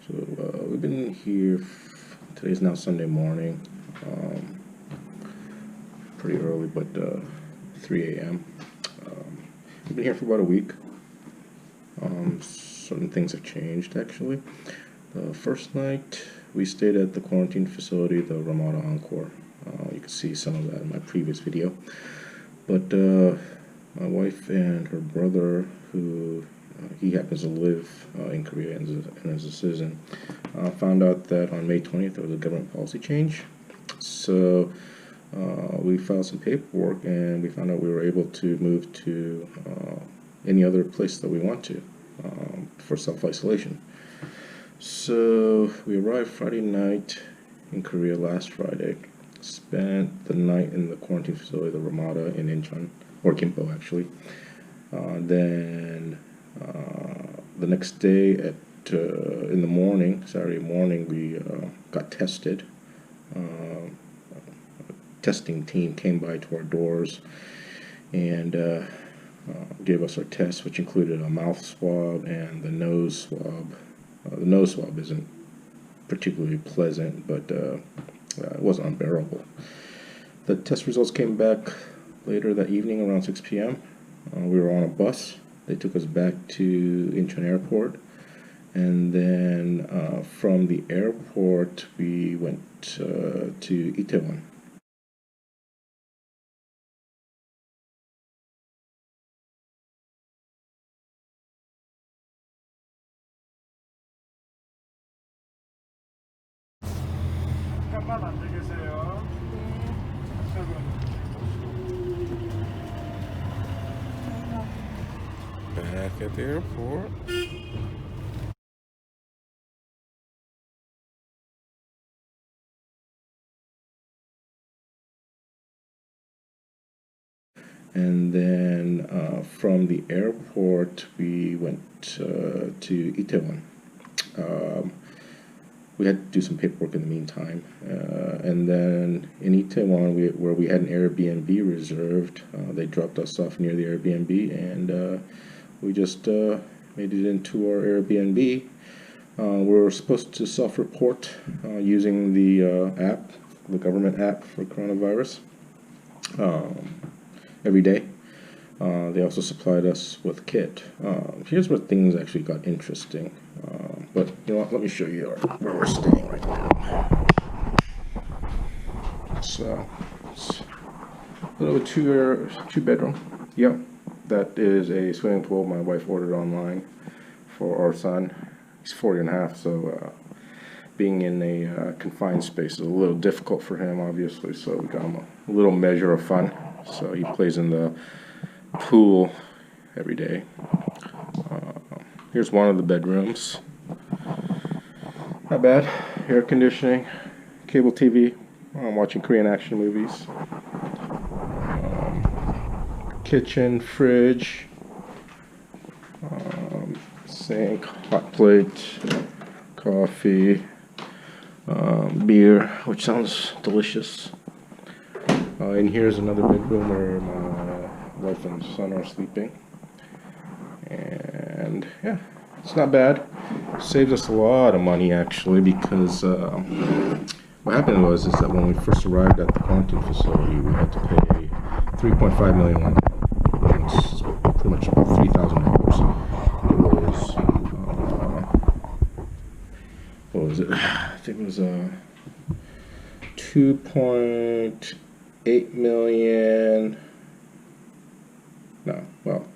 So we've been here. Today's now Sunday morning, pretty early, but 3 a.m. We've been here for about a week. Certain things have changed actually. The first night we stayed at the quarantine facility, the Ramada Encore. You can see some of that in my previous video. But my wife and her brother, who he happens to live in Korea and is a citizen, found out that on May 20th there was a government policy change. So we filed some paperwork and we found out we were able to move to any other place that we want to for self-isolation. So we arrived Friday night in Korea last Friday, spent the night in the quarantine facility, the Ramada in Incheon, or Gimpo actually. Then the next day in the morning, Saturday morning, we got tested. Testing team came by to our doors and gave us our tests, which included a mouth swab and the nose swab. The nose swab isn't particularly pleasant, but it wasn't unbearable. The test results came back later that evening around 6 p.m. We were on a bus. They took us back to Incheon Airport, and then from the airport we went to Itaewon. 잠깐만 앉아 계세요. Back at the airport. And then from the airport we went to Itaewon. We had to do some paperwork in the meantime, and then in Itaewon, where we had an Airbnb reserved, they dropped us off near the Airbnb, and we just made it into our Airbnb. We were supposed to self-report using the app, the government app for coronavirus, every day. They also supplied us with a kit. Here's where things actually got interesting. But you know what? Let me show you where we're staying right now. It's a little two-bedroom. Yep, that is a swimming pool my wife ordered online for our son. He's 40 and a half, so being in a confined space is a little difficult for him, obviously. So we got him a little measure of fun. So he plays in the pool every day. Here's one of the bedrooms. Not bad. Air conditioning, cable TV. I'm watching Korean action movies. Kitchen, fridge, sink, hot plate, coffee, beer, which sounds delicious. And here's another bedroom where my wife and son are sleeping. And yeah, it's not bad. Saves us a lot of money actually, because what happened was that when we first arrived at the quarantine facility, we had to pay 3.5 million won. It's pretty much about $3,000. What was it? I think it was 2.8 million. No, well,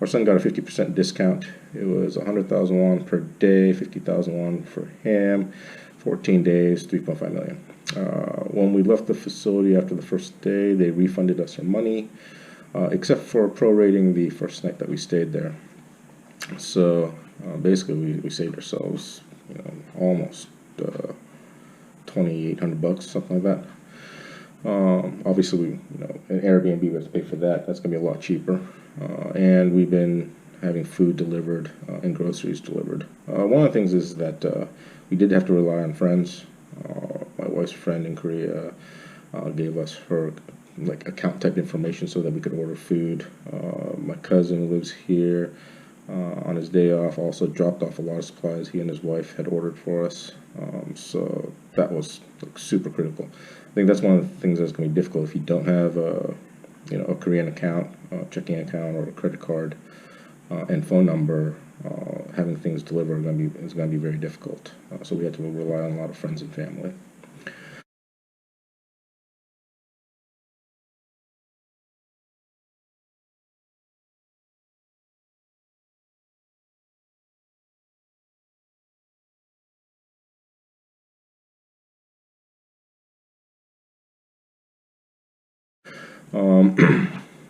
our son got a 50% discount. It was 100,000 won per day, 50,000 won for him, 14 days, 3.5 million. When we left the facility after the first day, they refunded us our money, except for prorating the first night that we stayed there. So basically, we saved ourselves, almost 2,800 bucks, something like that. Obviously, an Airbnb, we have to pay for that. That's gonna be a lot cheaper. And we've been having food delivered and groceries delivered. One of the things is that we did have to rely on friends. My wife's friend in Korea gave us her account type information so that we could order food. My cousin lives here. on his day off, also dropped off a lot of supplies he and his wife had ordered for us. So that was like super critical. I think that's one of the things that's going to be difficult if you don't have a Korean account, checking account, or a credit card and phone number. Having things delivered is going to be very difficult. So we had to rely on a lot of friends and family.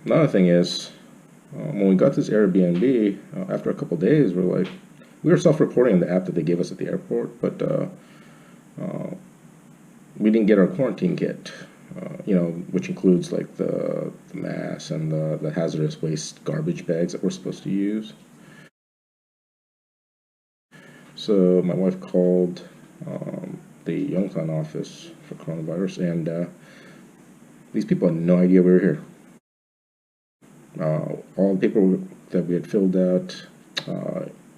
Another thing is, when we got this Airbnb, after a couple days, we were self-reporting in the app that they gave us at the airport, but we didn't get our quarantine kit, which includes like the masks and the hazardous waste garbage bags that we're supposed to use. So my wife called the Yongsan office for coronavirus, and these people had no idea we were here. All the paperwork that we had filled out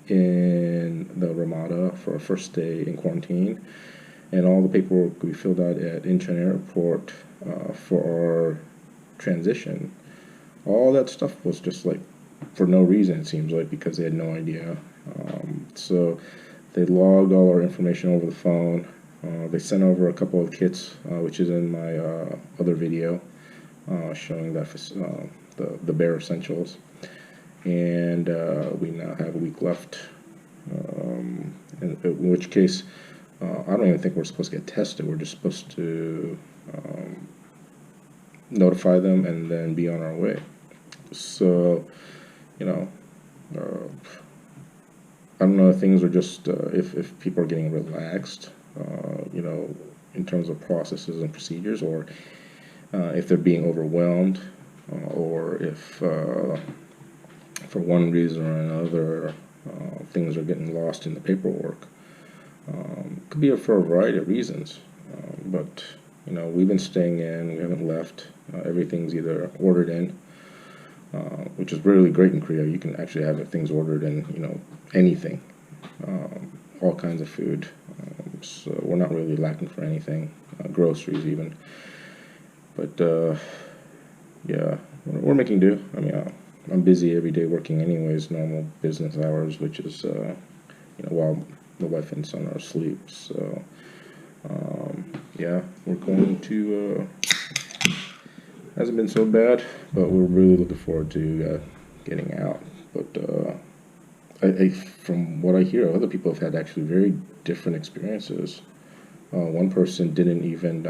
in the Ramada for our first day in quarantine, and all the paperwork we filled out at Incheon Airport for our transition, all that stuff was just like for no reason, it seems like, because they had no idea. So they logged all our information over the phone. They sent over a couple of kits, which is in my other video, showing that the bare essentials. And we now have a week left, in which case I don't even think we're supposed to get tested. We're just supposed to notify them and then be on our way. So, I don't know if things are just, if people are getting relaxed, in terms of processes and procedures, or if they're being overwhelmed, or if for one reason or another things are getting lost in the paperwork. Could be for a variety of reasons, but we've been staying in, we haven't left. Everything's either ordered in, which is really great in Korea. You can actually have things ordered in, anything, all kinds of food. So we're not really lacking for anything, groceries even. But yeah, we're making do. I mean, I'm busy every day working anyways, normal business hours, which is, while the wife and son are asleep. So, yeah, we're going to, hasn't been so bad, but we're really looking forward to getting out. But from what I hear, other people have had actually very different experiences. One person didn't even,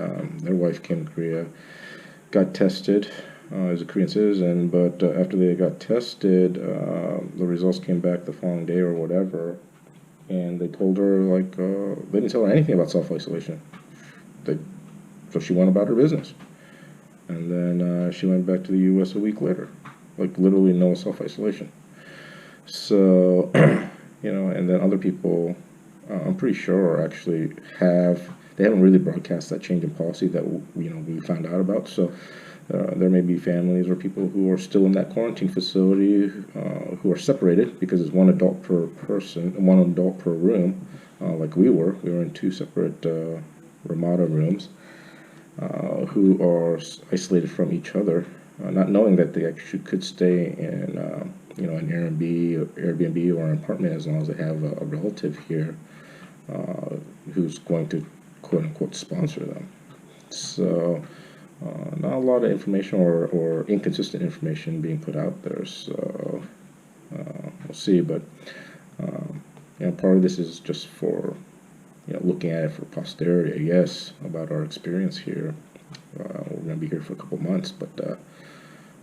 their wife came to Korea, got tested as a Korean citizen, but after they got tested, the results came back the following day or whatever, and they told her, they didn't tell her anything about self-isolation. So she went about her business. And then she went back to the U.S. a week later, literally no self-isolation. So, and then other people, I'm pretty sure actually they haven't really broadcast that change in policy that, we found out about. So there may be families or people who are still in that quarantine facility who are separated because it's one adult per person, one adult per room, like we were. We were in two separate Ramada rooms, who are isolated from each other, not knowing that they actually could stay in, an Airbnb or an apartment as long as they have a relative here who's going to quote unquote sponsor them. So not a lot of information or inconsistent information being put out there. So we'll see, but part of this is just for looking at it for posterity, I guess, about our experience here. We're going to be here for a couple months, but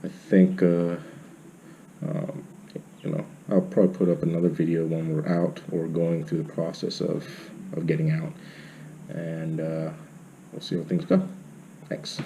I think I'll probably put up another video when we're out or going through the process of getting out, and we'll see how things go. Thanks.